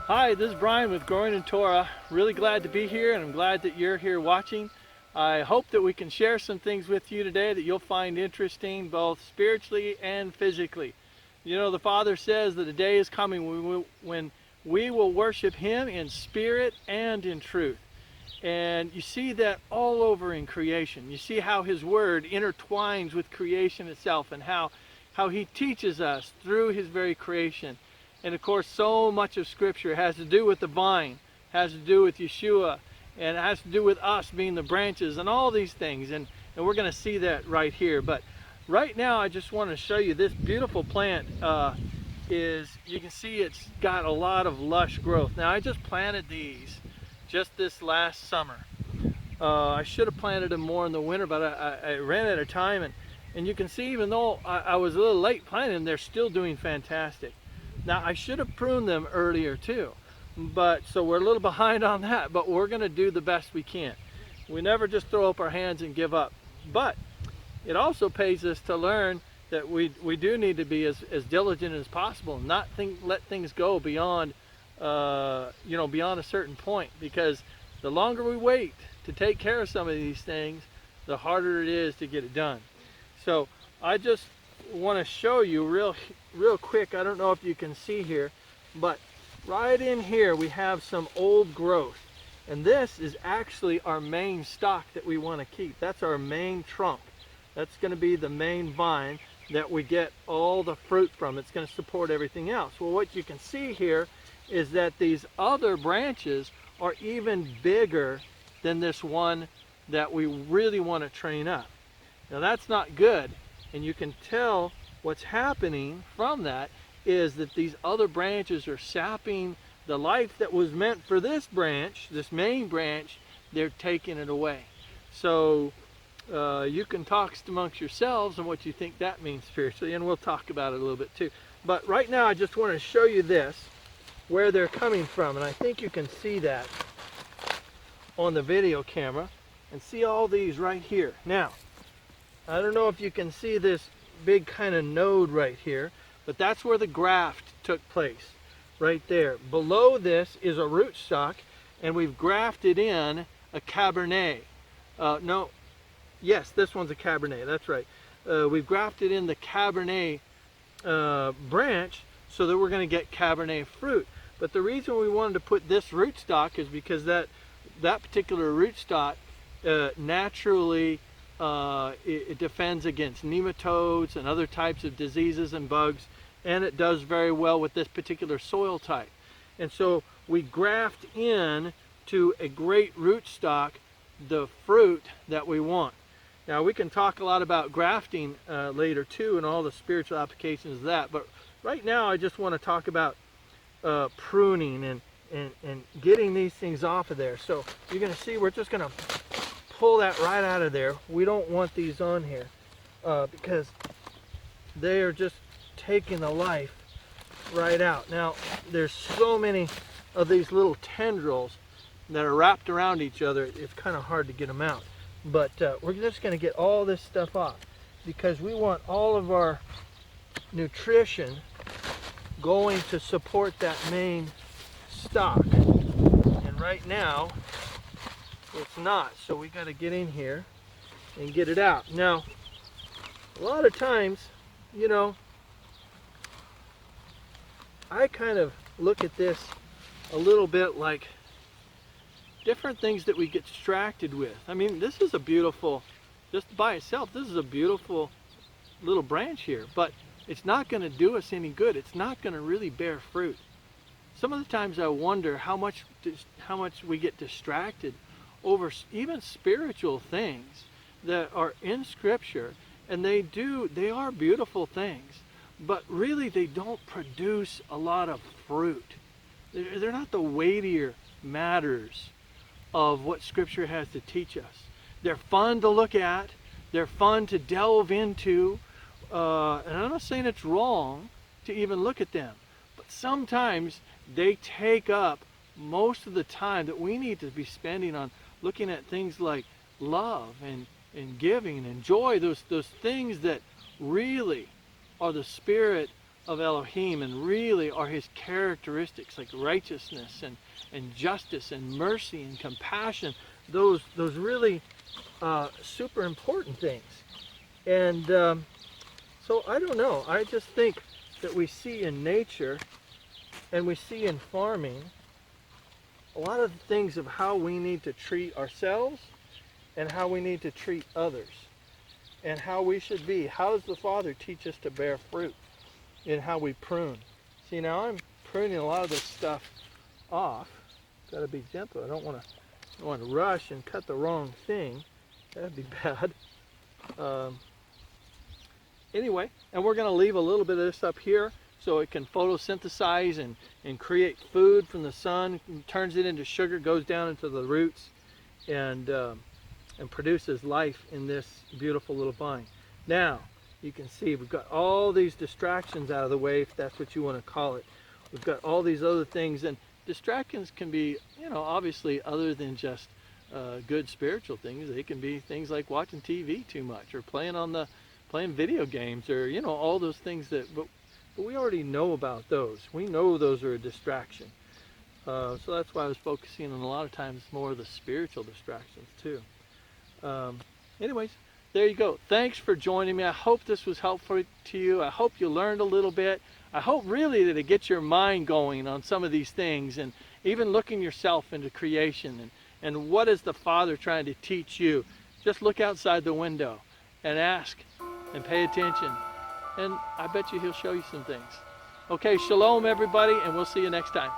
Hi, this is Brian with Growing in Torah. Really glad to be here, and I'm glad that you're here watching. I hope that we can share some things with you today that you'll find interesting both spiritually and physically. You know, the Father says that a day is coming when we will worship Him in spirit and in truth. And you see that all over in creation. You see how His Word intertwines with creation itself, and how He teaches us through His very creation. And of course, so much of Scripture has to do with the vine, has to do with Yeshua, and it has to do with us being the branches and all these things. And we're going to see that right here. But right now, I just want to show you this beautiful plant. You can see it's got a lot of lush growth. Now, I just planted these just this last summer. I should have planted them more in the winter, but I ran out of time. And you can see, even though I was a little late planting them, they're still doing fantastic. Now, I should have pruned them earlier too, so we're a little behind on that, but we're going to do the best we can. We never just throw up our hands and give up. But it also pays us to learn that we do need to be as diligent as possible, not let things go beyond beyond a certain point, because the longer we wait to take care of some of these things, the harder it is to get it done. So I just want to show you real quick. I don't know if you can see here, but right in here we have some old growth, and this is actually our main stock that we want to keep. That's our main trunk. That's going to be the main vine that we get all the fruit from. It's going to support everything else. Well, what you can see here is that these other branches are even bigger than this one that we really want to train up. Now, that's not good. And you can tell what's happening from that is that these other branches are sapping the life that was meant for this branch, this main branch. They're taking it away. So you can talk amongst yourselves on what you think that means spiritually, and we'll talk about it a little bit too. But right now, I just want to show you this, where they're coming from. And I think you can see that on the video camera, and see all these right here. Now, I don't know if you can see this big kind of node right here, but that's where the graft took place, right there. Below this is a rootstock, and we've grafted in a Cabernet. Yes, this one's a Cabernet, that's right. We've grafted in the Cabernet branch so that we're going to get Cabernet fruit. But the reason we wanted to put this rootstock is because that particular rootstock naturally it defends against nematodes and other types of diseases and bugs, and it does very well with this particular soil type. And so we graft in to a great rootstock the fruit that we want. Now, we can talk a lot about grafting later too, and all the spiritual applications of that, but right now I just want to talk about pruning and getting these things off of there. So you're going to see we're just going to pull that right out of there. We don't want these on here because they are just taking the life right out. Now, there's so many of these little tendrils that are wrapped around each other, it's kind of hard to get them out. But we're just going to get all this stuff off, because we want all of our nutrition going to support that main stock. And right now, it's not, so we got to get in here and get it out. Now, a lot of times, you know, I kind of look at this a little bit like different things that we get distracted with. I mean, this is a beautiful, just by itself, this is a beautiful little branch here, but it's not going to do us any good. It's not going to really bear fruit. Some of the times I wonder how much we get distracted over even spiritual things that are in Scripture, and they are beautiful things, but really they don't produce a lot of fruit. They're not the weightier matters of what Scripture has to teach us. They're fun to look at, they're fun to delve into, and I'm not saying it's wrong to even look at them, but sometimes they take up most of the time that we need to be spending on looking at things like love and giving and joy, those things that really are the spirit of Elohim and really are his characteristics, like righteousness and justice and mercy and compassion, those really super important things. And so I don't know, I just think that we see in nature and we see in farming a lot of the things of how we need to treat ourselves and how we need to treat others and how we should be. How does the Father teach us to bear fruit in how we prune? See, now I'm pruning a lot of this stuff off. Got to be gentle. I don't want to rush and cut the wrong thing. That'd be bad. Anyway, and we're going to leave a little bit of this up here so it can photosynthesize and create food from the sun, turns it into sugar, goes down into the roots, and produces life in this beautiful little vine. Now, you can see we've got all these distractions out of the way, if that's what you want to call it. We've got all these other things, and distractions can be, obviously other than just good spiritual things. They can be things like watching TV too much or playing video games or, all those things but we already know about those. We know those are a distraction. So that's why I was focusing on a lot of times more of the spiritual distractions too. Anyways, there you go. Thanks for joining me. I hope this was helpful to you. I hope you learned a little bit. I hope really that it gets your mind going on some of these things and even looking yourself into creation and what is the Father trying to teach you. Just look outside the window and ask and pay attention. And I bet you he'll show you some things. Okay, shalom everybody, and we'll see you next time.